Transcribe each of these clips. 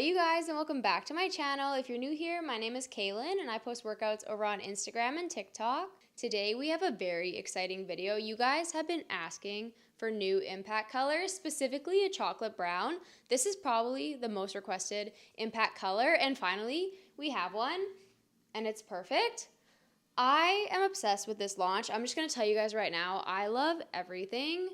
you guys, and welcome back to my channel. If you're new here, my name is KAILEN and I post workouts over on Instagram and TikTok. Today we have a very exciting video. You guys have been asking for new impact colors, specifically a chocolate brown. This is probably the most requested impact color, and finally we have one and it's perfect. I am obsessed with this launch. I'm just going to tell you guys right now, I love everything.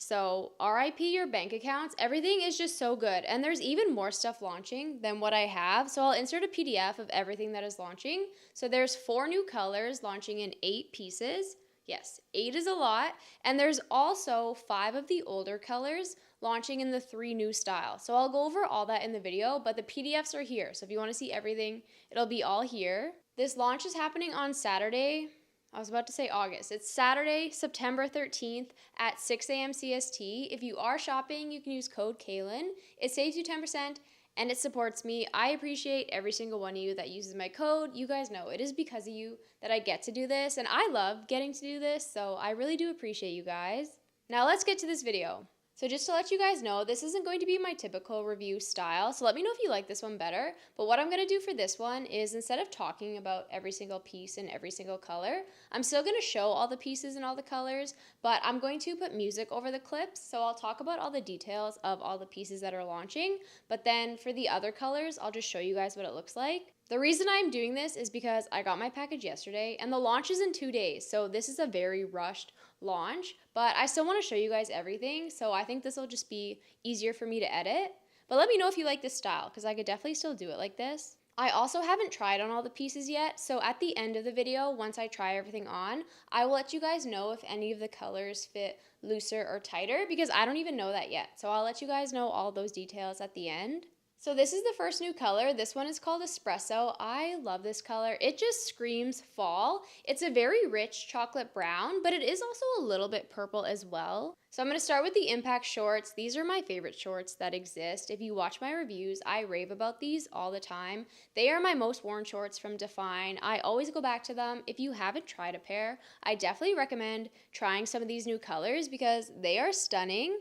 So RIP your bank accounts, everything is just so good. And there's even more stuff launching than what I have. So I'll insert a PDF of everything that is launching. So there's 4 new colors launching in 8 pieces. Yes, 8 is a lot. And there's also 5 of the older colors launching in the 3 new styles. So I'll go over all that in the video, but the PDFs are here. So if you want to see everything, it'll be all here. This launch is happening on Saturday. I was about to say August. It's Saturday, September 13th at 6 a.m. CST. If you are shopping, you can use code KAILEN. It saves you 10% and it supports me. I appreciate every single one of you that uses my code. You guys know it is because of you that I get to do this, and I love getting to do this, so I really do appreciate you guys. Now let's get to this video. So just to let you guys know, this isn't going to be my typical review style, so let me know if you like this one better. But what I'm going to do for this one is, instead of talking about every single piece and every single color, I'm still going to show all the pieces and all the colors, but I'm going to put music over the clips, so I'll talk about all the details of all the pieces that are launching, but then for the other colors, I'll just show you guys what it looks like. The reason I'm doing this is because I got my package yesterday, and the launch is in 2 days, so this is a very rushed launch, but I still want to show you guys everything, so I think this will just be easier for me to edit. But let me know if you like this style, because I could definitely still do it like this. I also haven't tried on all the pieces yet, so at the end of the video, once I try everything on, I will let you guys know if any of the colors fit looser or tighter, because I don't even know that yet. So I'll let you guys know all those details at the end. So this is the first new color. This one is called Espresso. I love this color. It just screams fall. It's a very rich chocolate brown, but it is also a little bit purple as well. So I'm going to start with the impact shorts. These are my favorite shorts that exist. If you watch my reviews, I rave about these all the time. They are my most worn shorts from dfyne. I always go back to them. If you haven't tried a pair, I definitely recommend trying some of these new colors because they are stunning.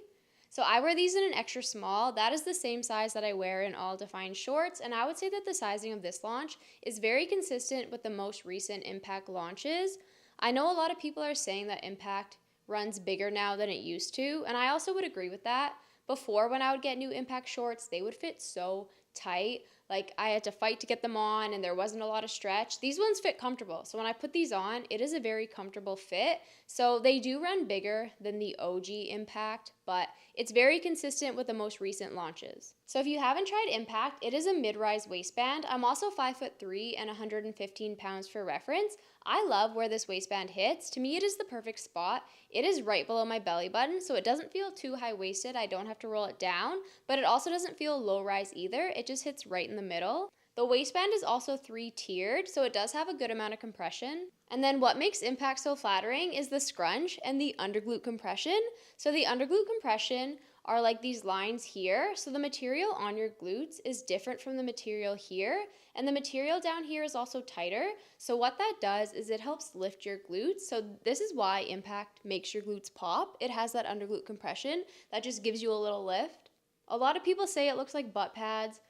So I wear these in an extra small. That is the same size that I wear in all dfyne shorts, and I would say that the sizing of this launch is very consistent with the most recent Impact launches. I know a lot of people are saying that Impact runs bigger now than it used to, and I also would agree with that. Before, when I would get new Impact shorts, they would fit so tight. Like, I had to fight to get them on, and there wasn't a lot of stretch. These ones fit comfortable. So when I put these on, it is a very comfortable fit. So they do run bigger than the OG Impact, but it's very consistent with the most recent launches. So if you haven't tried Impact, it is a mid-rise waistband. I'm also 5'3" and 115 pounds for reference. I love where this waistband hits. To me, it is the perfect spot. It is right below my belly button, so it doesn't feel too high-waisted. I don't have to roll it down, but it also doesn't feel low-rise either. It just hits right in the middle. The waistband is also 3-tiered, so it does have a good amount of compression. And then what makes Impact so flattering is the scrunch and the underglute compression. So the underglute compression are like these lines here. So the material on your glutes is different from the material here. And the material down here is also tighter. So what that does is it helps lift your glutes. So this is why Impact makes your glutes pop. It has that underglute compression that just gives you a little lift. A lot of people say it looks like butt pads.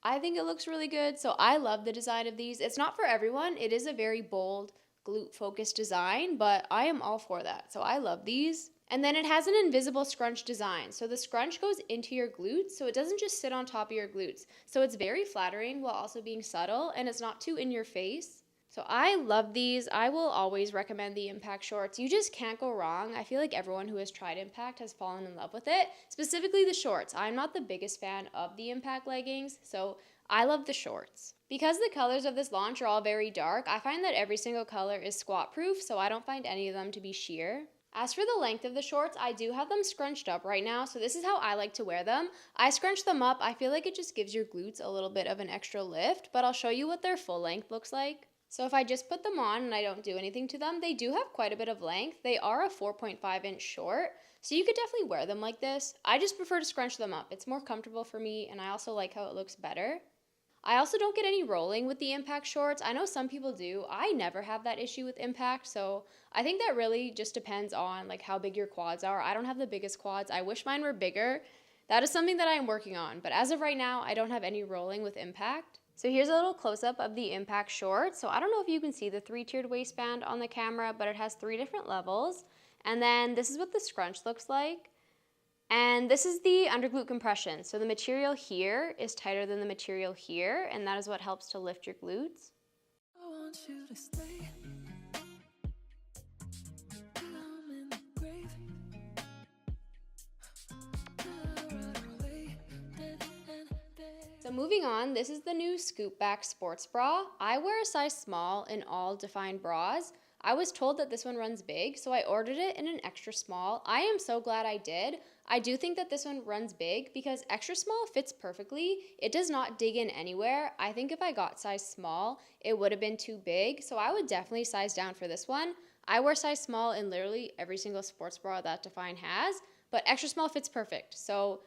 I think it looks really good, so I love the design of these. It's not for everyone. It is a very bold, glute-focused design, but I am all for that, so I love these. And then it has an invisible scrunch design. So the scrunch goes into your glutes, so it doesn't just sit on top of your glutes. So it's very flattering while also being subtle, and it's not too in your face. So I love these. I will always recommend the Impact shorts. You just can't go wrong. I feel like everyone who has tried Impact has fallen in love with it, specifically the shorts. I'm not the biggest fan of the Impact leggings, so I love the shorts. Because the colors of this launch are all very dark, I find that every single color is squat proof, so I don't find any of them to be sheer. As for the length of the shorts, I do have them scrunched up right now, so this is how I like to wear them. I scrunch them up. I feel like it just gives your glutes a little bit of an extra lift, but I'll show you what their full length looks like. So if I just put them on and I don't do anything to them, they do have quite a bit of length. They are a 4.5-inch short, so you could definitely wear them like this. I just prefer to scrunch them up. It's more comfortable for me, and I also like how it looks better. I also don't get any rolling with the Impact shorts. I know some people do. I never have that issue with Impact, so I think that really just depends on like how big your quads are. I don't have the biggest quads. I wish mine were bigger. That is something that I am working on, but as of right now, I don't have any rolling with impact. So here's a little close-up of the impact short. So I don't know if you can see the 3-tiered waistband on the camera, but it has 3 different levels. And then this is what the scrunch looks like. And this is the underglute compression. So the material here is tighter than the material here, and that is what helps to lift your glutes. I want you to stay. So moving on, this is the new scoop back sports bra. I wear a size small in all dfyne bras. I was told that this one runs big, so I ordered it in an extra small. I am so glad I did. I do think that this one runs big because extra small fits perfectly. It does not dig in anywhere. I think if I got size small, it would have been too big, so I would definitely size down for this one. I wear size small in literally every single sports bra that dfyne has, but extra small fits perfect. So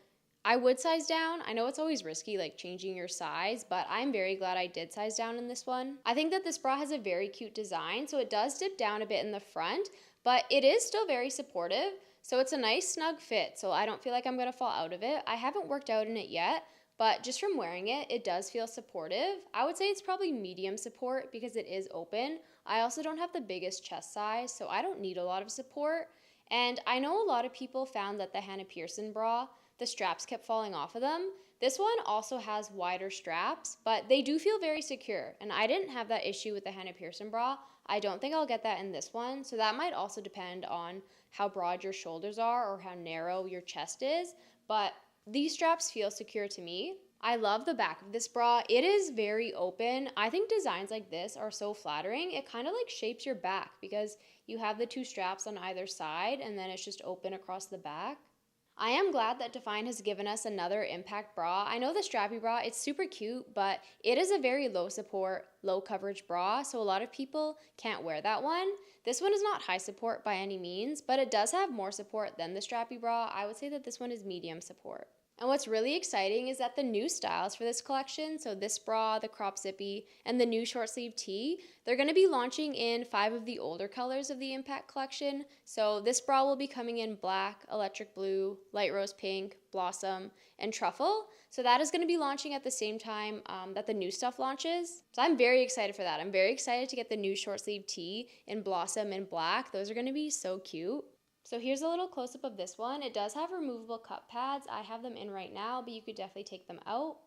I would size down. I know it's always risky, like changing your size, but I'm very glad I did size down in this one. I think that this bra has a very cute design, so it does dip down a bit in the front, but it is still very supportive. So it's a nice snug fit, so I don't feel like I'm gonna fall out of it. I haven't worked out in it yet, but just from wearing it, it does feel supportive. I would say it's probably medium support because it is open. I also don't have the biggest chest size, so I don't need a lot of support. And I know a lot of people found that the Hannah Pearson bra, the straps kept falling off of them. This one also has wider straps, but they do feel very secure. And I didn't have that issue with the Hannah Pearson bra. I don't think I'll get that in this one. So that might also depend on how broad your shoulders are or how narrow your chest is. But these straps feel secure to me. I love the back of this bra. It is very open. I think designs like this are so flattering. It kind of like shapes your back because you have the 2 straps on either side and then it's just open across the back. I am glad that dfyne has given us another impact bra. I know the strappy bra, it's super cute, but it is a very low support, low coverage bra, so a lot of people can't wear that one. This one is not high support by any means, but it does have more support than the strappy bra. I would say that this one is medium support. And what's really exciting is that the new styles for this collection, so this bra, the crop zippy, and the new short sleeve tee, they're going to be launching in 5 of the older colors of the Impact collection. So this bra will be coming in black, electric blue, light rose pink, blossom, and truffle. So that is going to be launching at the same time that the new stuff launches. So I'm very excited for that. I'm very excited to get the new short sleeve tee in blossom and black. Those are going to be so cute. So here's a little close-up of this one. It does have removable cup pads. I have them in right now, but you could definitely take them out.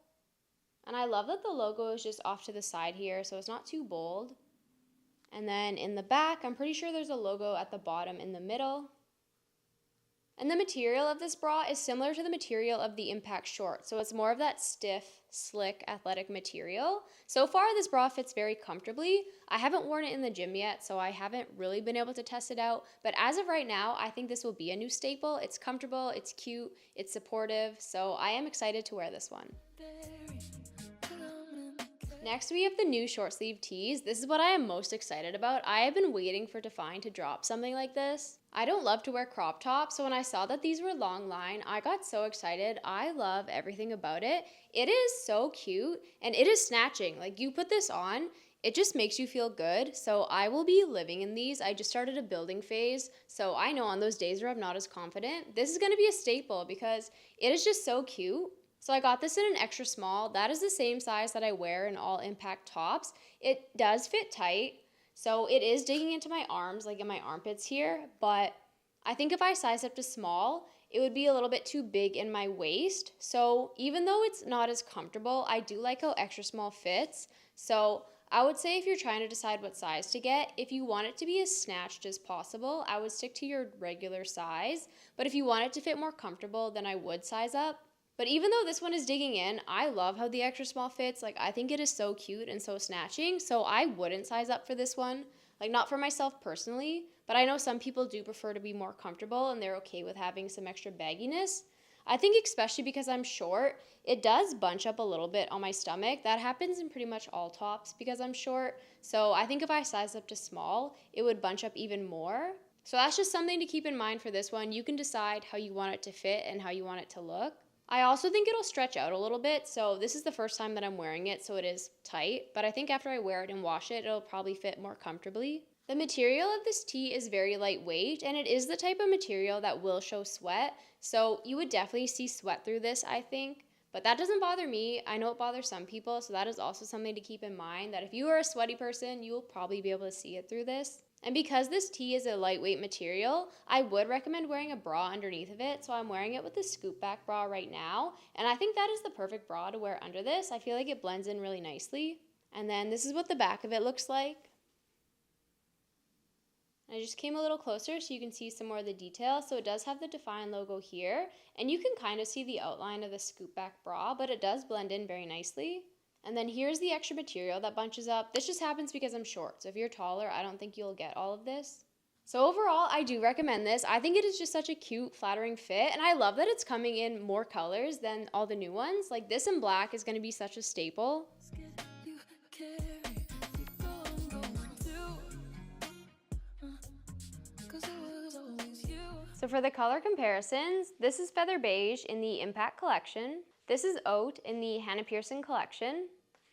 And I love that the logo is just off to the side here, so it's not too bold. And then in the back, I'm pretty sure there's a logo at the bottom in the middle. And the material of this bra is similar to the material of the Impact Short. So it's more of that stiff, slick, athletic material. So far, this bra fits very comfortably. I haven't worn it in the gym yet, so I haven't really been able to test it out. But as of right now, I think this will be a new staple. It's comfortable, it's cute, it's supportive. So I am excited to wear this one. Next, we have the new short sleeve tees. This is what I am most excited about. I have been waiting for dfyne to drop something like this. I don't love to wear crop tops, so when I saw that these were long line, I got so excited. I love everything about it. It is so cute, and it is snatching. Like, you put this on, it just makes you feel good. So I will be living in these. I just started a building phase, so I know on those days where I'm not as confident, this is gonna be a staple because it is just so cute. So I got this in an extra small. That is the same size that I wear in all Impact tops. It does fit tight, so it is digging into my arms, like in my armpits here, but I think if I size up to small, it would be a little bit too big in my waist. So even though it's not as comfortable, I do like how extra small fits. So I would say if you're trying to decide what size to get, if you want it to be as snatched as possible, I would stick to your regular size. But if you want it to fit more comfortable, then I would size up. But even though this one is digging in, I love how the extra small fits. Like, I think it is so cute and so snatching, so I wouldn't size up for this one. Like, not for myself personally, but I know some people do prefer to be more comfortable and they're okay with having some extra bagginess. I think especially because I'm short, it does bunch up a little bit on my stomach. That happens in pretty much all tops because I'm short. So I think if I size up to small, it would bunch up even more. So that's just something to keep in mind for this one. You can decide how you want it to fit and how you want it to look. I also think it'll stretch out a little bit, so this is the first time that I'm wearing it, so it is tight, but I think after I wear it and wash it, it'll probably fit more comfortably. The material of this tee is very lightweight, and it is the type of material that will show sweat, so you would definitely see sweat through this, I think. But that doesn't bother me. I know it bothers some people, so that is also something to keep in mind, that if you are a sweaty person, you will probably be able to see it through this. And because this tee is a lightweight material, I would recommend wearing a bra underneath of it. So I'm wearing it with the scoop back bra right now, and I think that is the perfect bra to wear under this. I feel like it blends in really nicely. And then this is what the back of it looks like. I just came a little closer so you can see some more of the detail. So it does have the dfyne logo here, and you can kind of see the outline of the scoop back bra, but it does blend in very nicely. And then here's the extra material that bunches up. This just happens because I'm short, so if you're taller, I don't think you'll get all of this. So overall, I do recommend this. I think it is just such a cute, flattering fit, and I love that it's coming in more colors than all the new ones. Like this in black is going to be such a staple. So for the color comparisons, this is Feather Beige in the Impact collection. This is Oat in the Hannah Pearson collection.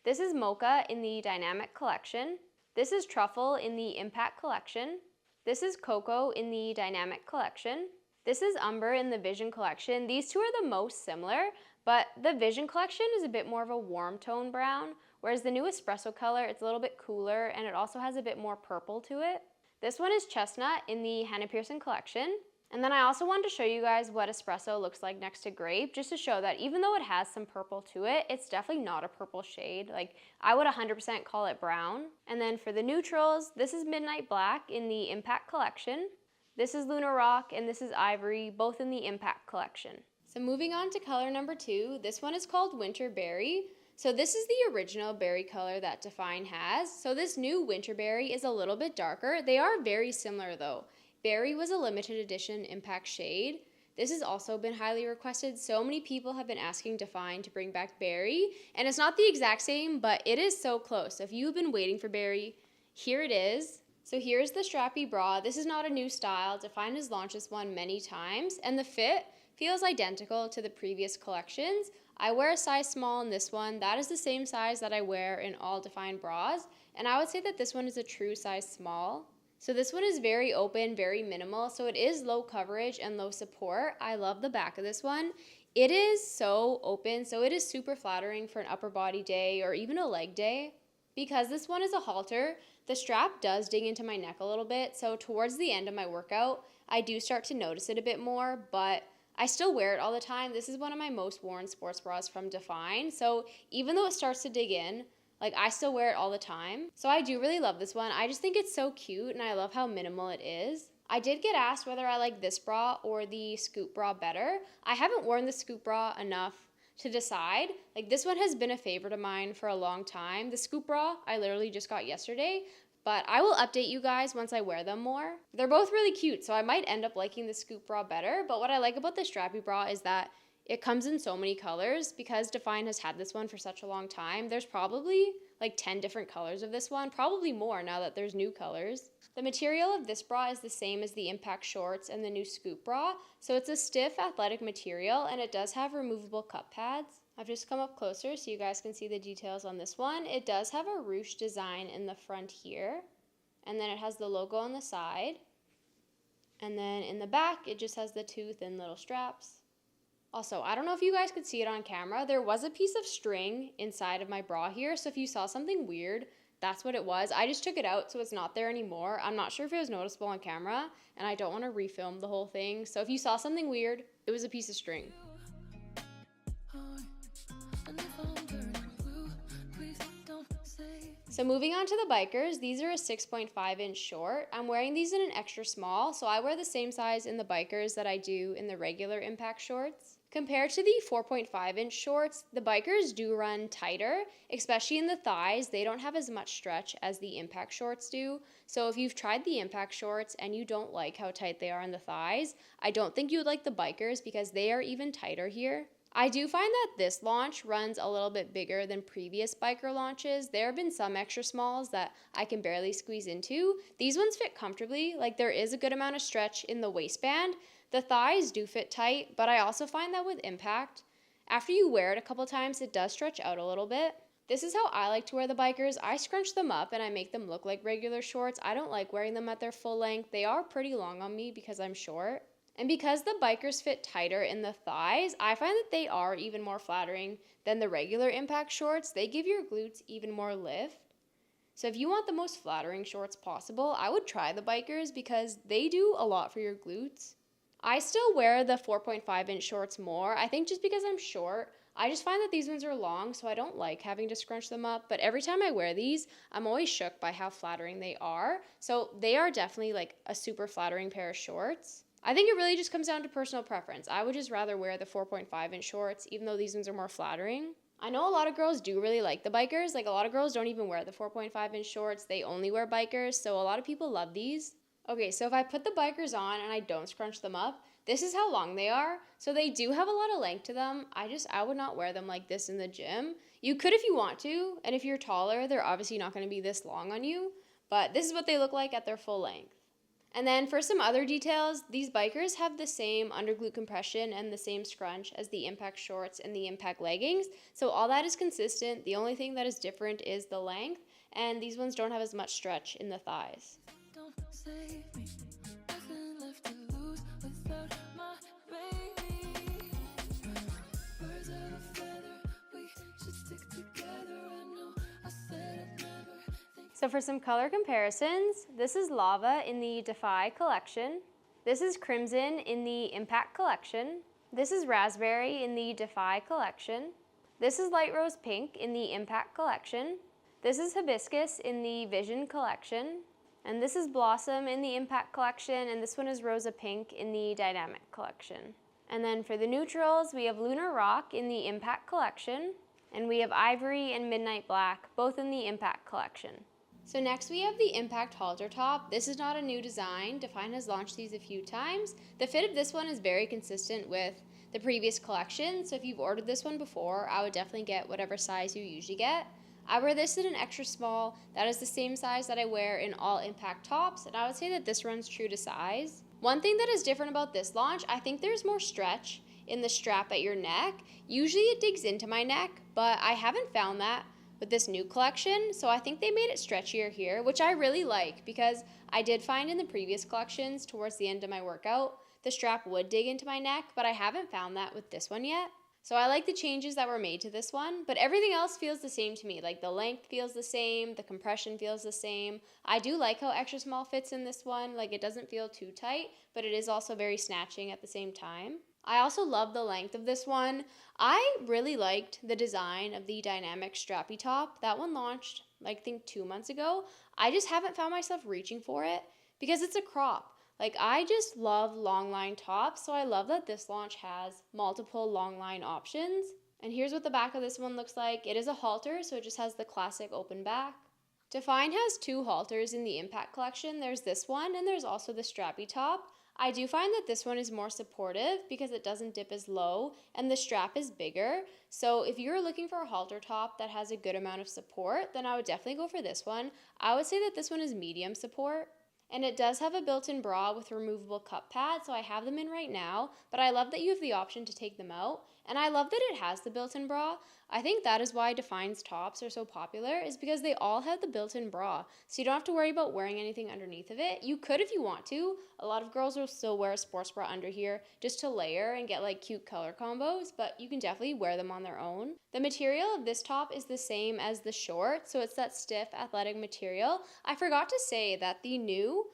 This is Mocha in the Dynamic collection. This is Truffle in the Impact collection. This is Cocoa in the Dynamic collection. This is Umber in the Vision collection. These two are the most similar, but the Vision collection is a bit more of a warm tone brown, whereas the new Espresso color, it's a little bit cooler and it also has a bit more purple to it. This one is Chestnut in the Hannah Pearson collection. And then I also wanted to show you guys what Espresso looks like next to Grape, just to show that even though it has some purple to it, it's definitely not a purple shade. Like, I would 100% call it brown. And then for the neutrals, this is Midnight Black in the Impact collection. This is Lunar Rock, and this is Ivory, both in the Impact collection. So moving on to color number 2, this one is called Winter Berry. So this is the original berry color that dfyne has. So this new Winter Berry is a little bit darker. They are very similar though. Berry was a limited edition Impact shade. This has also been highly requested. So many people have been asking dfyne to bring back Berry, and it's not the exact same, but it is so close. So if you've been waiting for Berry, here it is. So here's the strappy bra. This is not a new style. dfyne has launched this one many times, and the fit feels identical to the previous collections. I wear a size small in this one. That is the same size that I wear in all dfyne bras, and I would say that this one is a true size small. So this one is very open, very minimal, so it is low coverage and low support. I love the back of this one. It is so open, so it is super flattering for an upper body day or even a leg day. Because this one is a halter, the strap does dig into my neck a little bit, so towards the end of my workout, I do start to notice it a bit more, but I still wear it all the time. This is one of my most worn sports bras from dfyne, so even though it starts to dig in, like, I still wear it all the time. So I do really love this one. I just think it's so cute, and I love how minimal it is. I did get asked whether I like this bra or the scoop bra better. I haven't worn the scoop bra enough to decide. Like, this one has been a favorite of mine for a long time. The scoop bra, I literally just got yesterday, but I will update you guys once I wear them more. They're both really cute, so I might end up liking the scoop bra better, but what I like about the strappy bra is that it comes in so many colors. Because dfyne has had this one for such a long time, there's probably like 10 different colors of this one, probably more now that there's new colors. The material of this bra is the same as the Impact shorts and the new scoop bra, so it's a stiff athletic material, and it does have removable cup pads. I've just come up closer so you guys can see the details on this one. It does have a ruche design in the front here, and then it has the logo on the side, and then in the back it just has the two thin little straps. Also, I don't know if you guys could see it on camera, there was a piece of string inside of my bra here, so if you saw something weird, that's what it was. I just took it out so it's not there anymore. I'm not sure if it was noticeable on camera, and I don't want to refilm the whole thing, so if you saw something weird, it was a piece of string. So moving on to the bikers, these are a 6.5 inch short. I'm wearing these in an extra small, so I wear the same size in the bikers that I do in the regular Impact shorts. Compared to the 4.5 inch shorts, the bikers do run tighter, especially in the thighs. They don't have as much stretch as the Impact shorts do. So if you've tried the Impact shorts and you don't like how tight they are in the thighs, I don't think you would like the bikers because they are even tighter here. I do find that this launch runs a little bit bigger than previous biker launches. There have been some extra smalls that I can barely squeeze into. These ones fit comfortably, like there is a good amount of stretch in the waistband. The thighs do fit tight, but I also find that with Impact, after you wear it a couple times, it does stretch out a little bit. This is how I like to wear the bikers. I scrunch them up and I make them look like regular shorts. I don't like wearing them at their full length. They are pretty long on me because I'm short. And because the bikers fit tighter in the thighs, I find that they are even more flattering than the regular impact shorts. They give your glutes even more lift. So if you want the most flattering shorts possible, I would try the bikers because they do a lot for your glutes. I still wear the 4.5-inch shorts more. I think just because I'm short, I just find that these ones are long, so I don't like having to scrunch them up. But every time I wear these, I'm always shook by how flattering they are. So they are definitely like a super flattering pair of shorts. I think it really just comes down to personal preference. I would just rather wear the 4.5-inch shorts, even though these ones are more flattering. I know a lot of girls do really like the bikers. Like a lot of girls don't even wear the 4.5-inch shorts. They only wear bikers, so a lot of people love these. Okay, so if I put the bikers on and I don't scrunch them up, this is how long they are. So they do have a lot of length to them. I would not wear them like this in the gym. You could if you want to, and if you're taller, they're obviously not going to be this long on you, but this is what they look like at their full length. And then for some other details, these bikers have the same underglute compression and the same scrunch as the impact shorts and the impact leggings. So all that is consistent. The only thing that is different is the length, and these ones don't have as much stretch in the thighs. Don't save me, nothing left to lose without my baby. Birds of a feather, we should stick together. I know I said I'd never think. So for some color comparisons, this is Lava in the Defy collection. This is Crimson in the Impact collection. This is Raspberry in the Defy collection. This is Light Rose Pink in the Impact collection. This is Hibiscus in the Vision collection. And this is Blossom in the Impact collection, and this one is Rosa Pink in the Dynamic collection. And then for the neutrals, we have Lunar Rock in the Impact collection, and we have Ivory and Midnight Black, both in the Impact collection. So next we have the Impact halter top. This is not a new design. dfyne has launched these a few times. The fit of this one is very consistent with the previous collection, so if you've ordered this one before, I would definitely get whatever size you usually get. I wear this in an extra small. That is the same size that I wear in all Impact tops, and I would say that this runs true to size. One thing that is different about this launch, I think there's more stretch in the strap at your neck. Usually it digs into my neck, but I haven't found that with this new collection, so I think they made it stretchier here, which I really like because I did find in the previous collections towards the end of my workout, the strap would dig into my neck, but I haven't found that with this one yet. So I like the changes that were made to this one, but everything else feels the same to me. Like the length feels the same, the compression feels the same. I do like how extra small fits in this one. Like it doesn't feel too tight, but it is also very snatching at the same time. I also love the length of this one. I really liked the design of the dynamic strappy top. That one launched, like, I think 2 months ago. I just haven't found myself reaching for it because it's a crop. Like, I just love long line tops, so I love that this launch has multiple long line options. And here's what the back of this one looks like. It is a halter, so it just has the classic open back. dfyne has 2 halters in the Impact collection. There's this one, and there's also the strappy top. I do find that this one is more supportive because it doesn't dip as low, and the strap is bigger. So if you're looking for a halter top that has a good amount of support, then I would definitely go for this one. I would say that this one is medium support. And it does have a built-in bra with removable cup pads, so I have them in right now, but I love that you have the option to take them out, and I love that it has the built-in bra. I think that is why dfyne's tops are so popular, is because they all have the built-in bra, so you don't have to worry about wearing anything underneath of it. You could if you want to. A lot of girls will still wear a sports bra under here just to layer and get like cute color combos, but you can definitely wear them on their own. The material of this top is the same as the short, so it's that stiff athletic material. I forgot to say that the new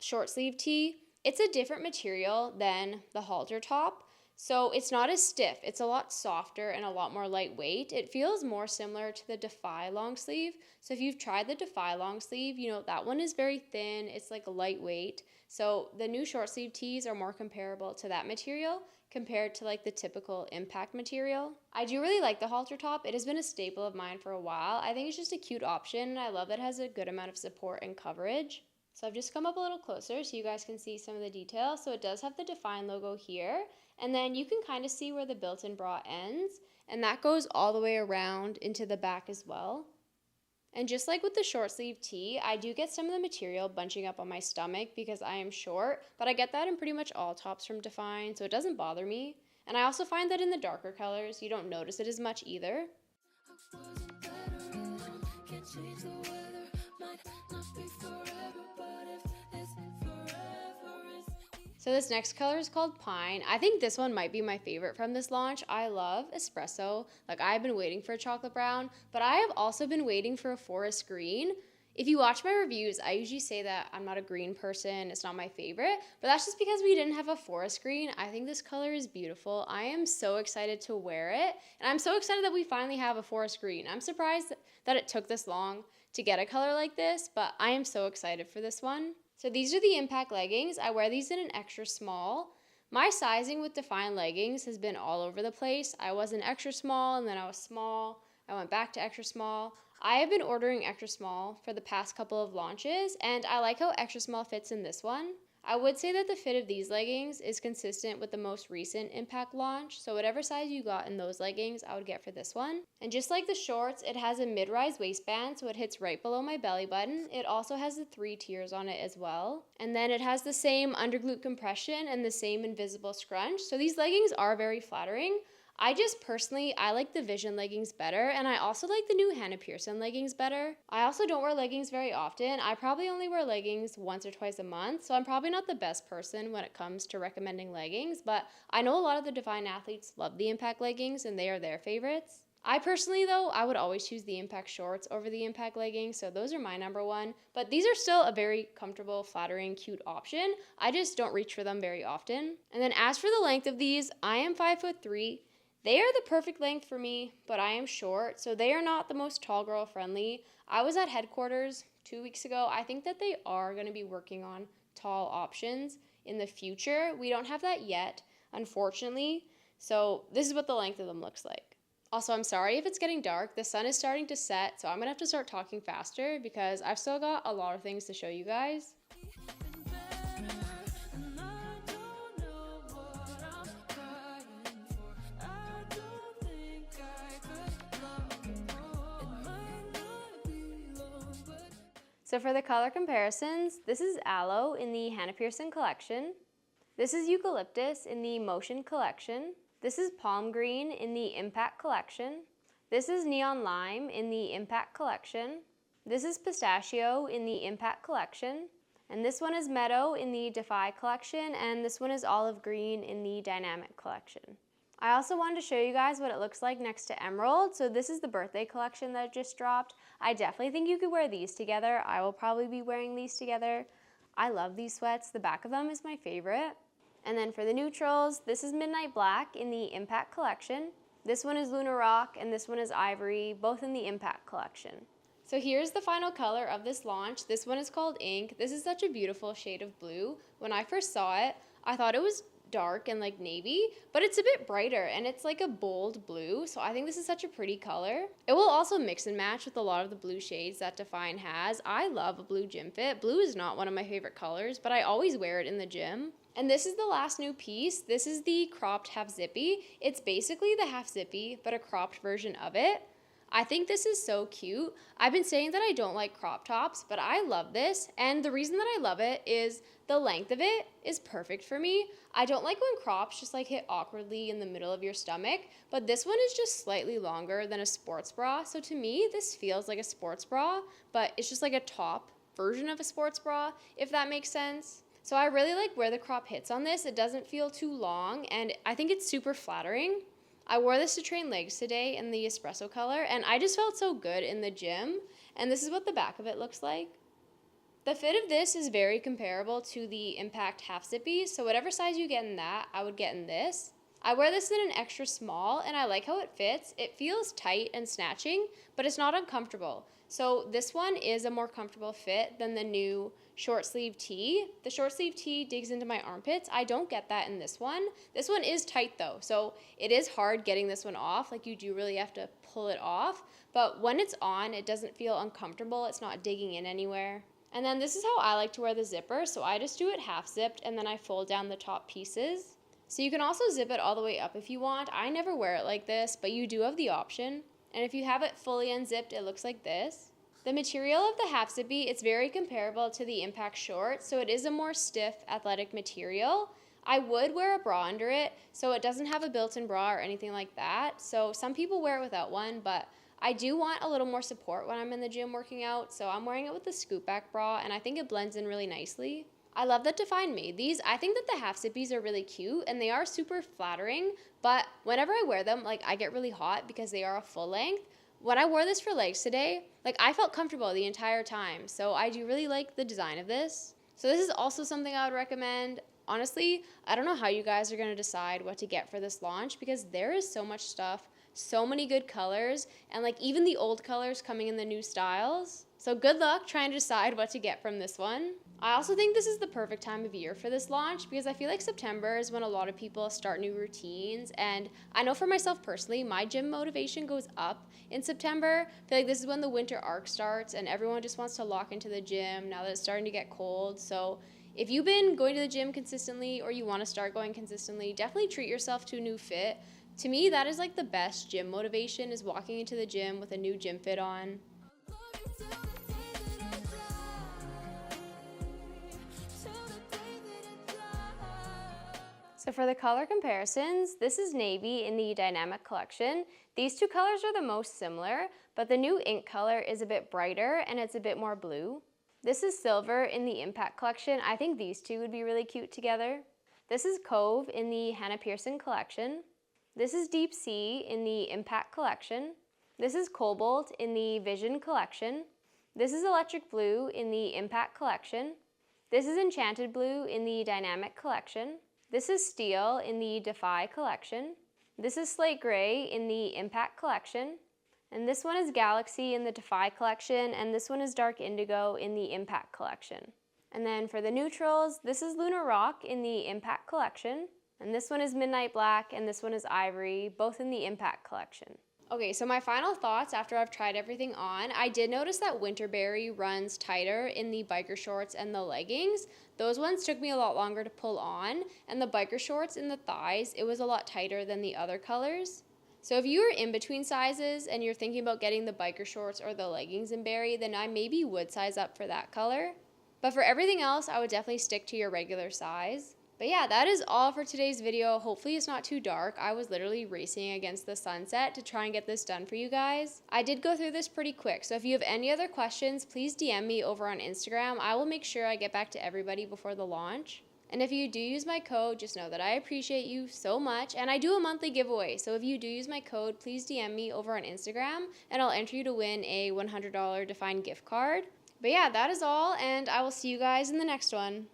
short sleeve tee, it's a different material than the halter top. So it's not as stiff. It's a lot softer and a lot more lightweight. It feels more similar to the Defy long sleeve. So if you've tried the Defy long sleeve, you know that one is very thin. It's like lightweight. So the new short sleeve tees are more comparable to that material compared to like the typical Impact material. I do really like the halter top. It has been a staple of mine for a while. I think it's just a cute option, and I love that it has a good amount of support and coverage. So I've just come up a little closer so you guys can see some of the details. So it does have the dfyne logo here, and then you can kind of see where the built-in bra ends, and that goes all the way around into the back as well. And just like with the short sleeve tee, I do get some of the material bunching up on my stomach because I am short, but I get that in pretty much all tops from dfyne, so it doesn't bother me. And I also find that in the darker colors, you don't notice it as much either. I wasn't better. change the weather. Might not be forever, but if it's forever, it's So this next color is called Pine. I think this one might be my favorite from this launch. I love espresso. Like, I've been waiting for a chocolate brown, but I have also been waiting for a forest green. If you watch my reviews, I usually say that I'm not a green person. It's not my favorite, but that's just because we didn't have a forest green. I think this color is beautiful. I am so excited to wear it, and I'm so excited that we finally have a forest green. I'm surprised that it took this long to get a color like this, but I am so excited for this one. So these are the Impact leggings. I wear these in an extra small. My sizing with dfyne leggings has been all over the place. I was an extra small, and then I was small. I went back to extra small. I have been ordering extra small for the past couple of launches, and I like how extra small fits in this one. I would say that the fit of these leggings is consistent with the most recent Impact launch, so whatever size you got in those leggings, I would get for this one. And just like the shorts, it has a mid-rise waistband, so it hits right below my belly button. It also has the 3 tiers on it as well. And then it has the same underglute compression and the same invisible scrunch, so these leggings are very flattering. I like the Vision leggings better, and I also like the new Hannah Pearson leggings better. I also don't wear leggings very often. I probably only wear leggings once or twice a month, so I'm probably not the best person when it comes to recommending leggings, but I know a lot of the dfyne athletes love the Impact leggings, and they are their favorites. I personally, though, I would always choose the Impact shorts over the Impact leggings, so those are my number one. But these are still a very comfortable, flattering, cute option. I just don't reach for them very often. And then as for the length of these, I am 5'3". They are the perfect length for me, but I am short, so they are not the most tall girl friendly. I was at headquarters 2 weeks ago. I think that they are going to be working on tall options in the future. We don't have that yet, unfortunately, so this is what the length of them looks like. Also, I'm sorry if it's getting dark. The sun is starting to set, so I'm going to have to start talking faster because I've still got a lot of things to show you guys. been better, and I don't know what I'm crying for. I don't think I could love more. It might not be long, but So for the color comparisons, this is Aloe in the Hannah Pearson collection. This is Eucalyptus in the Motion collection. This is Palm Green in the Impact collection. This is Neon Lime in the Impact collection. This is Pistachio in the Impact collection. And this one is Meadow in the Defy collection, and this one is Olive Green in the Dynamic collection. I also wanted to show you guys what it looks like next to Emerald. So this is the birthday collection that just dropped. I definitely think you could wear these together. I will probably be wearing these together. I love these sweats. The back of them is my favorite. And then for the neutrals, this is Midnight Black in the Impact collection. This one is Luna Rock, and this one is Ivory, both in the Impact collection. So here's the final color of this launch. This one is called Ink. This is such a beautiful shade of blue. When I first saw it, I thought it was dark and like navy, but it's a bit brighter and it's like a bold blue, so I think this is such a pretty color. It will also mix and match with a lot of the blue shades that dfyne has. I love a blue gym fit. Blue is not one of my favorite colors, but I always wear it in the gym. And this is the last new piece. This is the cropped half zippy. It's basically the half zippy, but a cropped version of it. I think this is so cute. I've been saying that I don't like crop tops, but I love this. And the reason that I love it is the length of it is perfect for me. I don't like when crops just like hit awkwardly in the middle of your stomach, but this one is just slightly longer than a sports bra. So to me, this feels like a sports bra, but it's just like a top version of a sports bra, if that makes sense. So I really like where the crop hits on this. It doesn't feel too long, and I think it's super flattering. I wore this to train legs today in the espresso color, and I just felt so good in the gym. And this is what the back of it looks like. The fit of this is very comparable to the Impact half zippy, so whatever size you get in that, I would get in this. I wear this in an extra small, and I like how it fits. It feels tight and snatching, but it's not uncomfortable. So this one is a more comfortable fit than the new short sleeve tee. The short sleeve tee digs into my armpits. I don't get that in this one. This one is tight though, so it is hard getting this one off. Like, you do really have to pull it off, but when it's on, it doesn't feel uncomfortable. It's not digging in anywhere. And then this is how I like to wear the zipper. So I just do it half zipped, and then I fold down the top pieces. So you can also zip it all the way up if you want. I never wear it like this, but you do have the option. And if you have it fully unzipped, it looks like this. The material of the half zippy, it's very comparable to the Impact short, so it is a more stiff athletic material. I would wear a bra under it, so it doesn't have a built-in bra or anything like that. So some people wear it without one, but I do want a little more support when I'm in the gym working out, so I'm wearing it with the scoop back bra, and I think it blends in really nicely. I love that dfyne made these. I think that the half zippies are really cute and they are super flattering, but whenever I wear them, like I get really hot because they are a full length. When I wore this for legs today, like I felt comfortable the entire time. So I do really like the design of this. So this is also something I would recommend. Honestly, I don't know how you guys are going to decide what to get for this launch because there is so much stuff, so many good colors, and like even the old colors coming in the new styles. So good luck trying to decide what to get from this one. I also think this is the perfect time of year for this launch because I feel like September is when a lot of people start new routines, and I know for myself personally, my gym motivation goes up in September. I feel like this is when the winter arc starts and everyone just wants to lock into the gym now that it's starting to get cold. So if you've been going to the gym consistently or you want to start going consistently, definitely treat yourself to a new fit. To me, that is like the best gym motivation, is walking into the gym with a new gym fit on. Love you till the day that I die. Till the day that I die. So for the color comparisons, this is navy in the Dynamic collection. These two colors are the most similar, but the new ink color is a bit brighter and it's a bit more blue. This is silver in the Impact collection. I think these two would be really cute together. This is Cove in the Hannah Pearson collection. This is Deep Sea in the Impact collection. This is Cobalt in the Vision collection. This is Electric Blue in the Impact collection. This is Enchanted Blue in the Dynamic collection. This is Steel in the Defy collection. This is Slate Gray in the Impact collection. And this one is Galaxy in the Defy collection, and this one is Dark Indigo in the Impact collection. And then for the neutrals, this is Lunar Rock in the Impact collection, and this one is Midnight Black, and this one is Ivory, both in the Impact collection. Okay, so my final thoughts after I've tried everything on, I did notice that Winterberry runs tighter in the biker shorts and the leggings. Those ones took me a lot longer to pull on, and the biker shorts in the thighs, it was a lot tighter than the other colors. So if you are in between sizes and you're thinking about getting the biker shorts or the leggings in berry, then I maybe would size up for that color. But for everything else, I would definitely stick to your regular size. But yeah, that is all for today's video. Hopefully it's not too dark. I was literally racing against the sunset to try and get this done for you guys. I did go through this pretty quick, so if you have any other questions, please DM me over on Instagram. I will make sure I get back to everybody before the launch. And if you do use my code, just know that I appreciate you so much. And I do a monthly giveaway, so if you do use my code, please DM me over on Instagram, and I'll enter you to win a $100 dfyne gift card. But yeah, that is all, and I will see you guys in the next one.